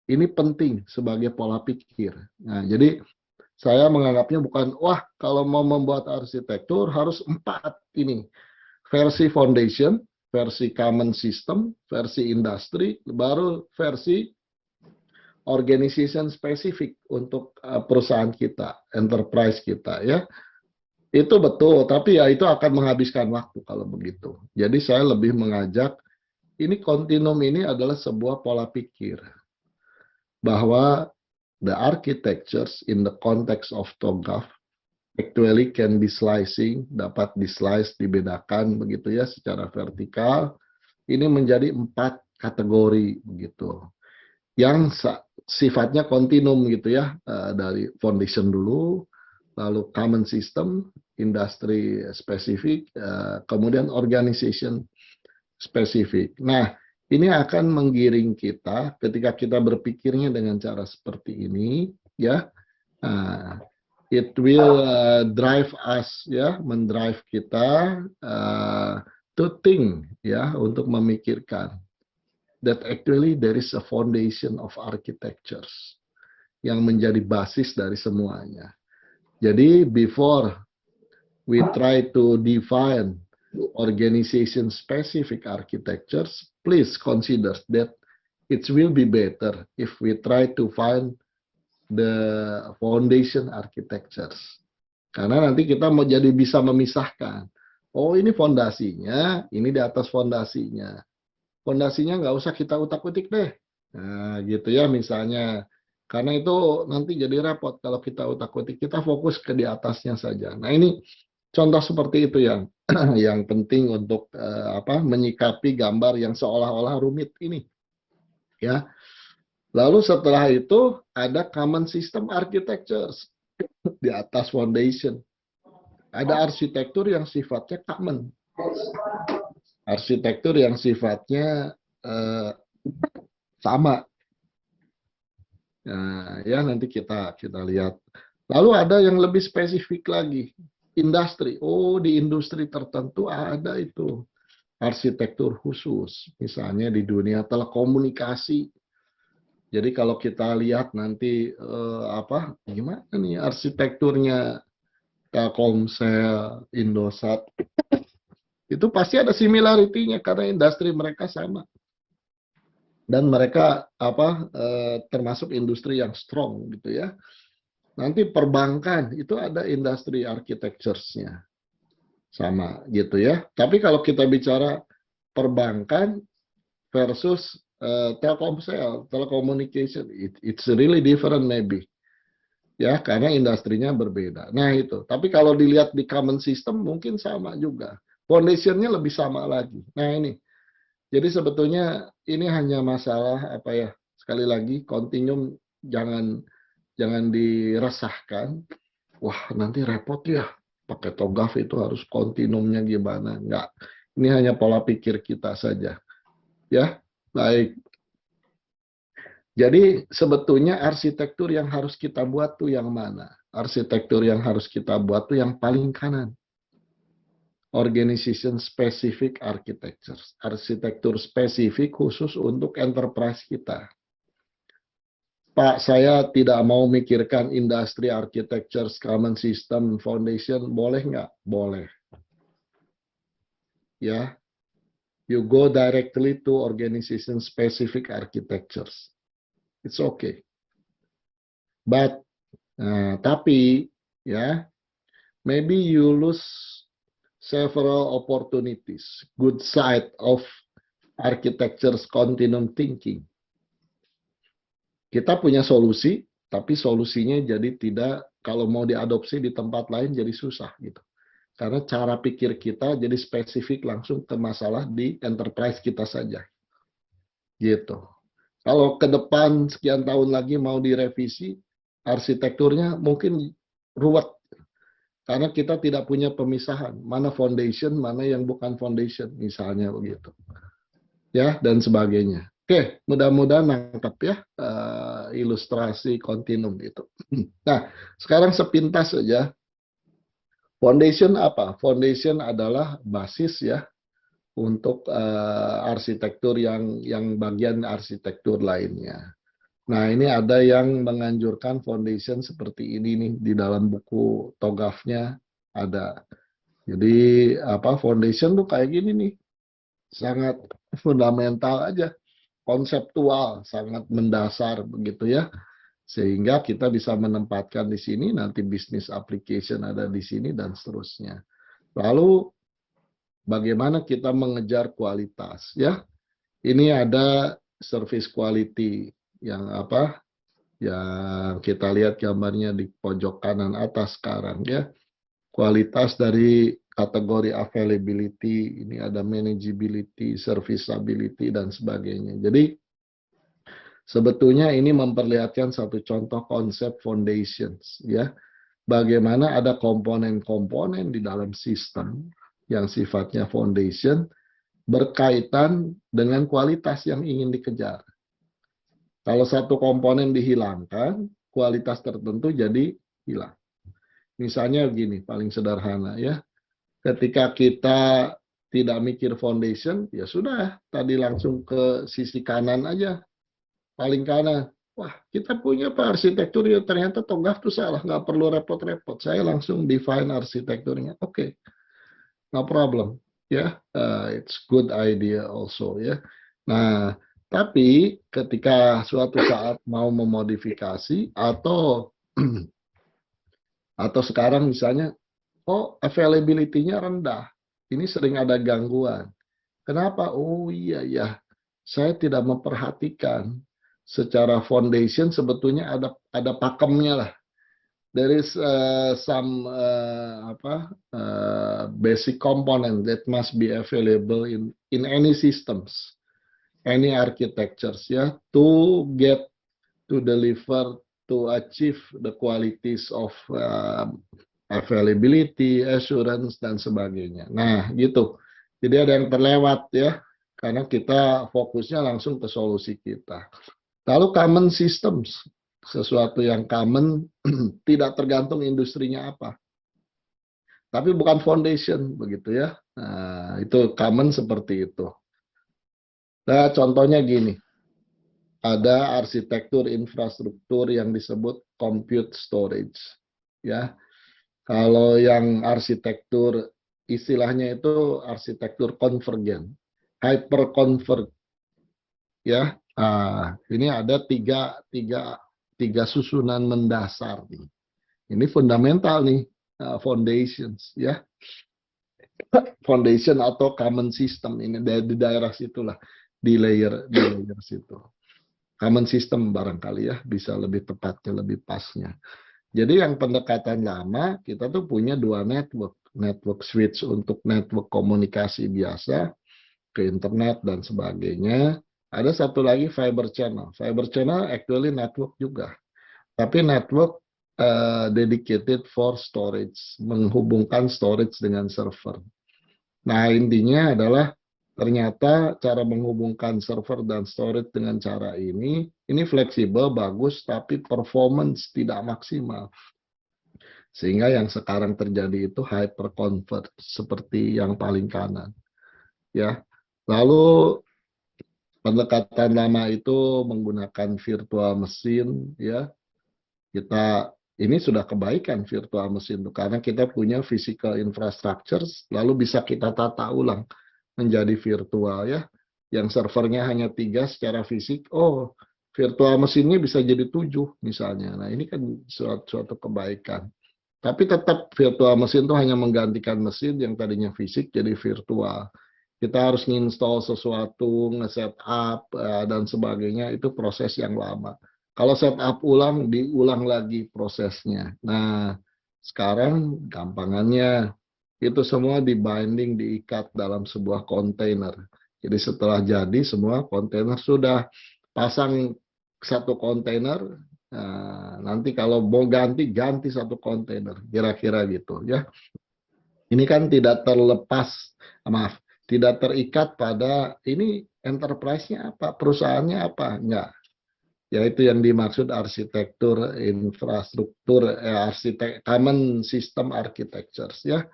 ini penting sebagai pola pikir. Nah, jadi saya menganggapnya bukan, wah kalau mau membuat arsitektur harus 4 ini. Versi foundation, versi common system, versi industri, baru versi organization spesifik untuk perusahaan kita, enterprise kita ya. Itu betul, tapi ya itu akan menghabiskan waktu kalau begitu. Jadi saya lebih mengajak, ini kontinum ini adalah sebuah pola pikir. Bahwa the architectures in the context of TOGAF actually can be slicing, dapat di-slice, dibedakan begitu ya secara vertikal. Ini menjadi 4 kategori begitu. Yang sifatnya kontinum gitu ya, dari foundation dulu, lalu common system, industry spesifik, kemudian organization spesifik. Nah, ini akan menggiring kita ketika kita berpikirnya dengan cara seperti ini, ya. It will drive us, ya, mendrive kita to think, ya, untuk memikirkan that actually there is a foundation of architectures yang menjadi basis dari semuanya. Jadi before we try to define organization specific architectures, please consider that it will be better if we try to find the foundation architectures. Karena nanti kita mau jadi bisa memisahkan. Oh ini fondasinya, ini di atas fondasinya. Fondasinya nggak usah kita utak-utik deh. Nah gitu ya, misalnya Karena itu nanti jadi repot kalau kita utak-utik, kita fokus ke di atasnya saja. Nah, ini contoh seperti itu yang yang penting untuk menyikapi gambar yang seolah-olah rumit ini, ya. Lalu setelah itu ada common system architecture di atas foundation. Ada arsitektur yang sifatnya common, arsitektur yang sifatnya sama. Nah, ya nanti kita lihat. Lalu ada yang lebih spesifik lagi, industri. Oh, di industri tertentu ada itu arsitektur khusus, misalnya di dunia telekomunikasi. Jadi kalau kita lihat nanti gimana nih arsitekturnya Telkomsel, Indosat, itu pasti ada similarity-nya karena industri mereka sama. Dan mereka termasuk industri yang strong gitu ya. Nanti perbankan itu ada industri architectures-nya sama gitu ya. Tapi kalau kita bicara perbankan versus Telkomsel, telecommunication, it's really different maybe. Ya, karena industrinya berbeda. Nah, itu. Tapi kalau dilihat di common system mungkin sama juga. Foundation-nya lebih sama lagi. Nah, ini. Jadi sebetulnya ini hanya masalah sekali lagi continuum jangan diresahkan. Wah, nanti repot ya. Pakai togaf itu harus kontinumnya gimana? Enggak. Ini hanya pola pikir kita saja. Ya, baik. Jadi sebetulnya arsitektur yang harus kita buat tuh yang mana? Arsitektur yang harus kita buat tuh yang paling kanan. Organization specific architecture. Arsitektur spesifik khusus untuk enterprise kita. Pak, saya tidak mau mikirkan industri architecture, common system, foundation, boleh nggak? Boleh. Ya, you go directly to organization specific architectures. It's okay. But, tapi, ya, maybe you lose several opportunities, good side of architecture's continuum thinking. Kita punya solusi, tapi solusinya jadi tidak, kalau mau diadopsi di tempat lain jadi susah gitu. Karena cara pikir kita jadi spesifik langsung ke masalah di enterprise kita saja. Gitu. Kalau ke depan sekian tahun lagi mau direvisi, arsitekturnya mungkin ruwet. Karena kita tidak punya pemisahan, mana foundation, mana yang bukan foundation, misalnya begitu. Ya, dan sebagainya. Oke, mudah-mudahan nangkep ya ilustrasi kontinum itu. Nah, sekarang sepintas saja. Foundation apa? Foundation adalah basis ya untuk arsitektur yang bagian arsitektur lainnya. Nah, ini ada yang menganjurkan foundation seperti ini nih di dalam buku togafnya ada. Jadi foundation tuh kayak gini nih. Sangat fundamental aja, konseptual, sangat mendasar begitu ya. Sehingga kita bisa menempatkan di sini, nanti bisnis application ada di sini dan seterusnya. Lalu bagaimana kita mengejar kualitas ya? Ini ada service quality yang yang kita lihat gambarnya di pojok kanan atas sekarang ya. Kualitas dari kategori availability, ini ada manageability, serviceability dan sebagainya. Jadi sebetulnya ini memperlihatkan satu contoh konsep foundations ya. Bagaimana ada komponen-komponen di dalam sistem yang sifatnya foundation berkaitan dengan kualitas yang ingin dikejar. Kalau satu komponen dihilangkan, kualitas tertentu jadi hilang. Misalnya begini, paling sederhana ya. Ketika kita tidak mikir foundation, ya sudah, tadi langsung ke sisi kanan aja, paling kanan. Wah, kita punya arsitektur ya, ternyata togaf itu salah, nggak perlu repot-repot. Saya langsung define arsitekturnya. Oke, no problem. Ya, it's good idea also ya. Nah, tapi ketika suatu saat mau memodifikasi atau sekarang misalnya, oh availability-nya rendah, ini sering ada gangguan. Kenapa? Oh iya ya, saya tidak memperhatikan secara foundation sebetulnya ada pakemnya lah. There is some basic component that must be available in any systems, any architectures, ya, to get to deliver, to achieve the qualities of availability, assurance, dan sebagainya. Nah, gitu. Jadi ada yang terlewat ya, karena kita fokusnya langsung ke solusi kita. Lalu common systems, sesuatu yang common, tidak tergantung industrinya apa. Tapi bukan foundation, begitu ya. Nah, itu common seperti itu. Nah, contohnya gini, ada arsitektur infrastruktur yang disebut compute storage. Ya, kalau yang arsitektur istilahnya itu arsitektur konvergen, hyperconverged. Ya, ini ada tiga susunan mendasar nih. Ini fundamental nih, foundations ya, foundation atau common system ini di daerah situlah, di layer situ. Common system barangkali ya, bisa lebih tepatnya, lebih pasnya. Jadi yang pendekatan lama, kita tuh punya dua network switch untuk network komunikasi biasa, ke internet dan sebagainya. Ada satu lagi fiber channel. Fiber channel actually network juga. Tapi network dedicated for storage, menghubungkan storage dengan server. Nah, intinya adalah ternyata cara menghubungkan server dan storage dengan cara ini fleksibel, bagus, tapi performance tidak maksimal. Sehingga yang sekarang terjadi itu hyperconverged, seperti yang paling kanan. Ya. Lalu pendekatan lama itu menggunakan virtual mesin, ya. Ini sudah kebaikan virtual mesin itu karena kita punya physical infrastructure, lalu bisa kita tata ulang menjadi virtual ya. Yang servernya hanya 3 secara fisik, virtual mesinnya bisa jadi 7 misalnya. Nah, ini kan suatu kebaikan. Tapi tetap virtual mesin itu hanya menggantikan mesin yang tadinya fisik jadi virtual. Kita harus nginstall sesuatu, nge-setup, dan sebagainya, itu proses yang lama. Kalau setup ulang, diulang lagi prosesnya. Nah, sekarang gampangannya, itu semua di-binding, diikat dalam sebuah kontainer. Jadi setelah jadi, semua kontainer sudah pasang satu kontainer, nanti kalau mau ganti satu kontainer, kira-kira gitu ya. Ini kan tidak tidak terikat pada ini enterprise-nya apa, perusahaannya apa, enggak. Yaitu yang dimaksud arsitektur infrastruktur, common system architectures ya.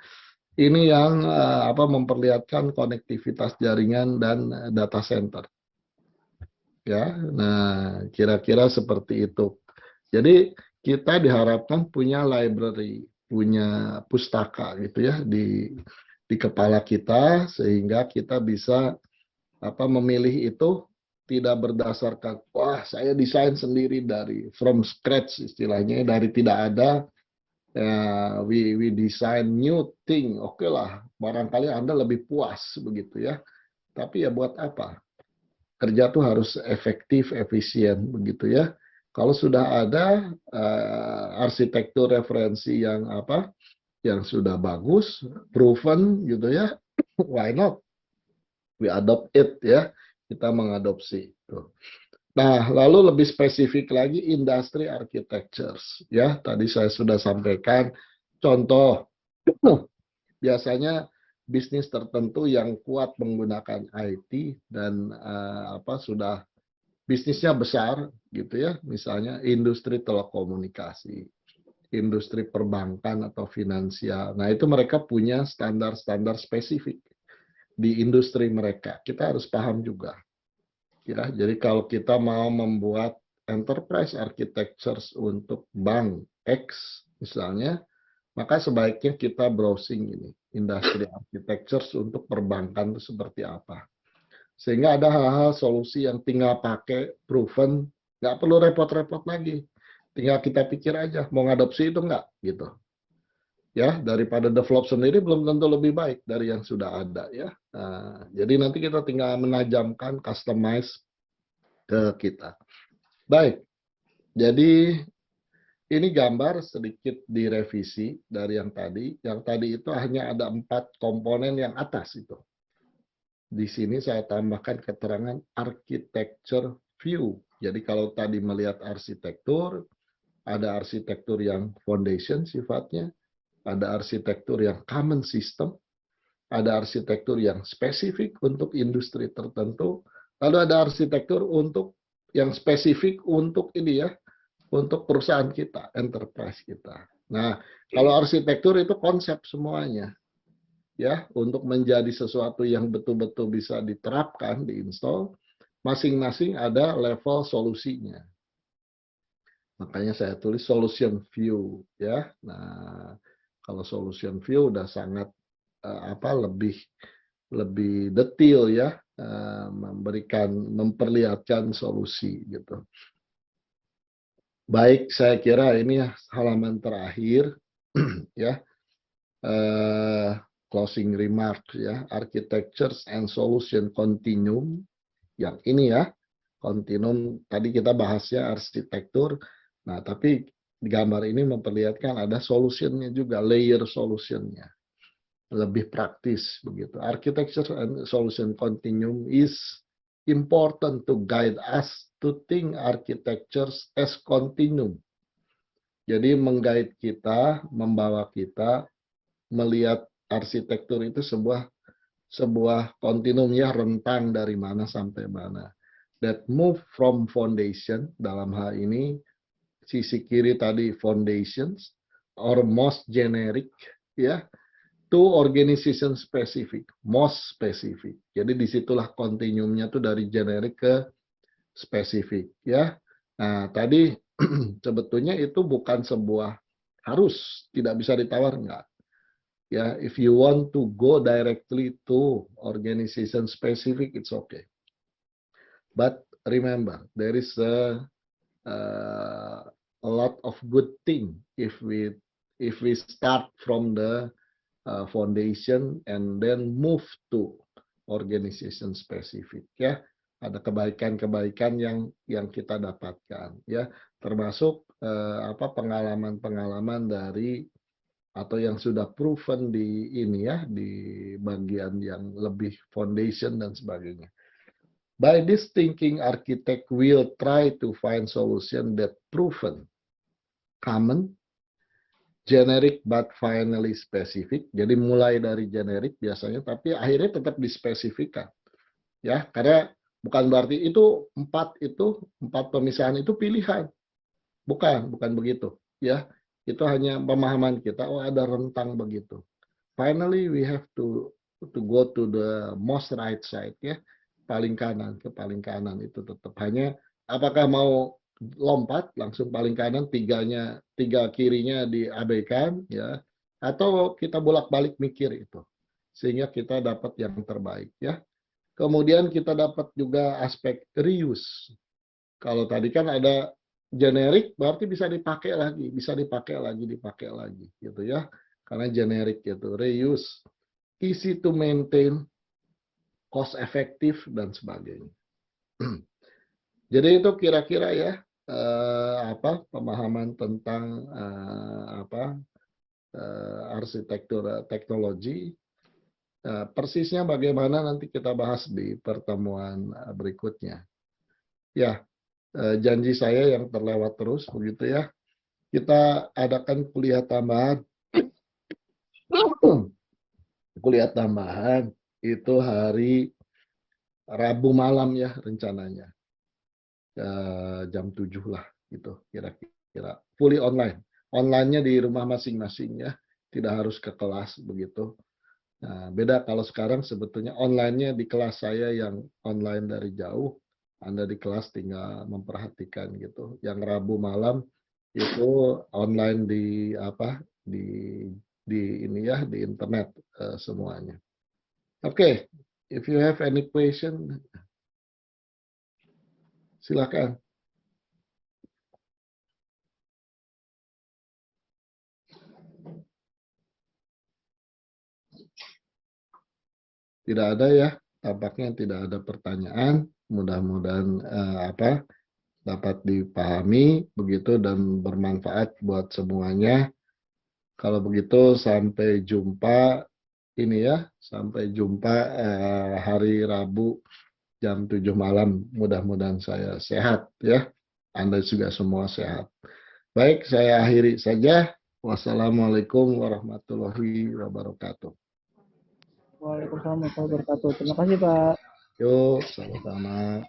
Ini yang memperlihatkan konektivitas jaringan dan data center. Ya, nah kira-kira seperti itu. Jadi kita diharapkan punya library, punya pustaka gitu ya di kepala kita, sehingga kita bisa memilih itu tidak berdasarkan saya desain sendiri dari from scratch, istilahnya dari tidak ada, we design new thing. Oke lah, barangkali Anda lebih puas begitu ya, tapi ya buat apa? Kerja tuh harus efektif, efisien begitu ya. Kalau sudah ada arsitektur referensi yang sudah bagus, proven gitu ya, why not? We adopt it ya, kita mengadopsi. Nah, lalu lebih spesifik lagi industry architectures ya. Tadi saya sudah sampaikan contoh biasanya bisnis tertentu yang kuat menggunakan IT dan sudah bisnisnya besar gitu ya, misalnya industri telekomunikasi, industri perbankan atau finansial. Nah, itu mereka punya standar-standar spesifik di industri mereka. Kita harus paham juga. Ya, jadi kalau kita mau membuat enterprise architectures untuk bank X misalnya, maka sebaiknya kita browsing ini industri architectures untuk perbankan itu seperti apa. Sehingga ada hal-hal solusi yang tinggal pakai proven, nggak perlu repot-repot lagi. Tinggal kita pikir aja mau ngadopsi itu nggak gitu. Ya, daripada develop sendiri belum tentu lebih baik dari yang sudah ada ya. Nah, jadi nanti kita tinggal menajamkan, customize ke kita. Baik, jadi ini gambar sedikit direvisi dari yang tadi. Yang tadi itu hanya ada 4 komponen yang atas itu. Di sini saya tambahkan keterangan architecture view. Jadi kalau tadi melihat arsitektur, ada arsitektur yang foundation sifatnya, ada arsitektur yang common system, ada arsitektur yang spesifik untuk industri tertentu, lalu ada arsitektur untuk yang spesifik untuk ini ya, untuk perusahaan kita, enterprise kita. Nah, kalau arsitektur itu konsep semuanya ya, untuk menjadi sesuatu yang betul-betul bisa diterapkan, diinstal, masing-masing ada level solusinya. Makanya saya tulis solution view ya. Nah, kalau solution view udah sangat lebih lebih detail ya, memperlihatkan solusi gitu. Baik, saya kira ini halaman terakhir ya. Closing remark ya, architectures and solution continuum. Yang ini ya, continuum tadi kita bahasnya arsitektur. Nah, tapi gambar ini memperlihatkan ada solutionnya juga, layer solutionnya. Lebih praktis begitu. Architecture and solution continuum is important to guide us to think architectures as continuum. Jadi menggait kita, membawa kita melihat arsitektur itu sebuah kontinum ya, rentang dari mana sampai mana. That move from foundation, dalam hal ini sisi kiri tadi foundations or most generic ya, to organization specific, most specific. Jadi disitulah kontinumnya tuh dari generic ke spesifik ya. Nah, tadi sebetulnya itu bukan sebuah harus, tidak bisa ditawar, enggak. Ya, if you want to go directly to organization specific, it's okay. But remember, there is a lot of good thing if we start from the foundation and then move to organization specific. Ya, ada kebaikan-kebaikan yang kita dapatkan. Ya, termasuk pengalaman-pengalaman dari atau yang sudah proven di ini ya, di bagian yang lebih foundation dan sebagainya. By this thinking, architect will try to find solution that proven, common, generic but finally specific. Jadi mulai dari generic biasanya, tapi akhirnya tetap dispesifikan. Ya, karena bukan berarti itu empat pemisahan itu pilihan. Bukan begitu. Ya, itu hanya pemahaman kita, oh ada rentang begitu. Finally, we have to go to the most right side ya, paling kanan ke paling kanan itu tetap hanya apakah mau lompat langsung paling kanan, tiga kirinya diabaikan ya, atau kita bolak-balik mikir itu sehingga kita dapat yang terbaik ya. Kemudian kita dapat juga aspek reuse. Kalau tadi kan ada generik berarti bisa dipakai lagi gitu ya. Karena generik gitu, reuse, easy to maintain, cost efektif dan sebagainya. Jadi itu kira-kira ya pemahaman tentang arsitektur teknologi. Persisnya bagaimana nanti kita bahas di pertemuan berikutnya. Ya, janji saya yang terlewat terus begitu ya. Kita adakan kuliah tambahan. Kuliah tambahan itu hari Rabu malam ya rencananya. Jam 7 lah gitu kira-kira. Fully online. Online-nya di rumah masing-masing ya. Tidak harus ke kelas begitu. Nah, beda kalau sekarang sebetulnya online-nya di kelas saya yang online dari jauh, Anda di kelas tinggal memperhatikan gitu. Yang Rabu malam itu online di ini ya, di internet semuanya. Oke, if you have any question, silakan. Tidak ada ya, tampaknya tidak ada pertanyaan. Mudah-mudahan dapat dipahami begitu dan bermanfaat buat semuanya. Kalau begitu sampai jumpa ini ya, sampai jumpa hari Rabu jam 7 malam. Mudah-mudahan saya sehat ya. Anda juga semua sehat. Baik, saya akhiri saja. Wassalamualaikum warahmatullahi wabarakatuh. Waalaikumsalam warahmatullahi wabarakatuh. Terima kasih Pak. Yuk, sama-sama.